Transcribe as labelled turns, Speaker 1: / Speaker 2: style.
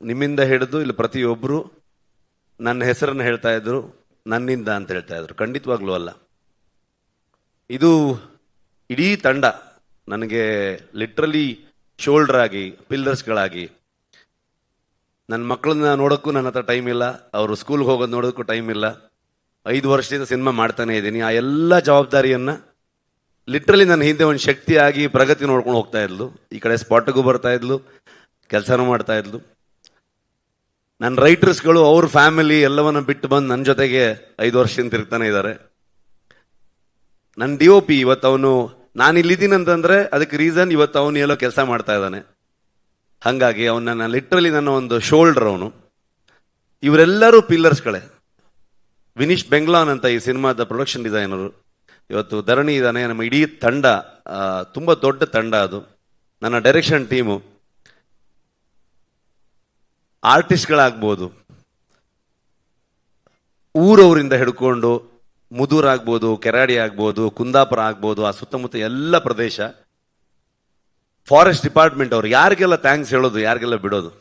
Speaker 1: ನಿಮ್ಮಿಂದ ಹಿಡಿದು ಇಲ್ಲಿ ಪ್ರತಿಯೊಬ್ಬರು ನನ್ನ ಹೆಸರನ್ನು ಹೇಳ್ತಾ ಇದ್ರು, ನನ್ನಿಂದ ಅಂತ ಹೇಳ್ತಾ ಇದ್ರು. ಖಂಡಿತವಾಗ್ಲೂ ಅಲ್ಲ. ಇದು ಇಡೀ ತಂಡ ನನಗೆ ಲಿಟ್ರಲಿ ಶೋಲ್ಡರ್ ಆಗಿ, ಪಿಲ್ಲರ್ಸ್ಗಳಾಗಿ, ನನ್ನ ಮಕ್ಕಳನ್ನ ನೋಡೋಕ್ಕೂ ನನ್ನ ಹತ್ರ ಟೈಮ್ ಇಲ್ಲ, ಅವರು ಸ್ಕೂಲ್ಗೆ ಹೋಗೋದು ನೋಡೋದಕ್ಕೂ ಟೈಮ್ ಇಲ್ಲ. 5 ವರ್ಷದಿಂದ ಸಿನಿಮಾ ಮಾಡ್ತಾನೆ ಇದ್ದೀನಿ. ಆ ಎಲ್ಲ ಜವಾಬ್ದಾರಿಯನ್ನ ಲಿಟ್ರಲಿ ನನ್ನ ಹಿಂದೆ ಒಂದು ಶಕ್ತಿಯಾಗಿ ಪ್ರಗತಿ ನೋಡ್ಕೊಂಡು ಹೋಗ್ತಾ ಇದ್ಲು. ಈ ಕಡೆ ಸ್ಪಾಟ್ಗೂ ಬರ್ತಾ ಇದ್ಲು, ಕೆಲಸನೂ ಮಾಡ್ತಾ ಇದ್ಲು. ನನ್ನ ರೈಟರ್ಸ್ಗಳು ಅವ್ರ ಫ್ಯಾಮಿಲಿ ಎಲ್ಲವನ್ನ ಬಿಟ್ಟು ಬಂದು ನನ್ನ ಜೊತೆಗೆ 5 ವರ್ಷದಿಂದ ತಿರುಗ್ತಾನೆ ಇದ್ದಾರೆ. ನನ್ನ DOP ಇವತ್ತು ಅವನು, ನಾನು ಇಲ್ಲಿದ್ದೀನಿ ಅಂತಂದ್ರೆ ಅದಕ್ಕೆ ರೀಸನ್ ಇವತ್ತು ಅವನು ಎಲ್ಲೋ ಕೆಲಸ ಮಾಡ್ತಾ ಇದ್ದಾನೆ. ಹಾಗಾಗಿ ಅವನ ಲಿಟ್ರಲಿ ನನ್ನ ಒಂದು ಶೋಲ್ಡರ್ ಅವನು. ಇವರೆಲ್ಲರೂ ಪಿಲ್ಲರ್ಸ್ಗಳೇ. ವಿನೀಶ್ ಬೆಂಗ್ಲಾನ್ ಅಂತ ಈ ಸಿನಿಮಾದ ಪ್ರೊಡಕ್ಷನ್ ಡಿಸೈನರು, ಇವತ್ತು ಧರಣಿ ಇದ್ದಾನೆ. ನಮ್ಮ ಇಡೀ ತಂಡ ತುಂಬ ದೊಡ್ಡ ತಂಡ ಅದು. ನನ್ನ ಡೈರೆಕ್ಷನ್ ಟೀಮು, ಆರ್ಟಿಸ್ಟ್ಗಳಾಗ್ಬೋದು, ಊರವರಿಂದ ಹಿಡ್ಕೊಂಡು ಮುದೂರ್ ಆಗ್ಬೋದು, ಕೆರಾಡಿ ಆಗ್ಬೋದು, ಕುಂದಾಪುರ ಆಗ್ಬೋದು, ಆ ಸುತ್ತಮುತ್ತ ಎಲ್ಲ ಪ್ರದೇಶ, ಫಾರೆಸ್ಟ್ ಡಿಪಾರ್ಟ್ಮೆಂಟ್ ಅವರು, ಯಾರಿಗೆಲ್ಲ ಥ್ಯಾಂಕ್ಸ್ ಹೇಳೋದು, ಯಾರಿಗೆಲ್ಲ ಬಿಡೋದು.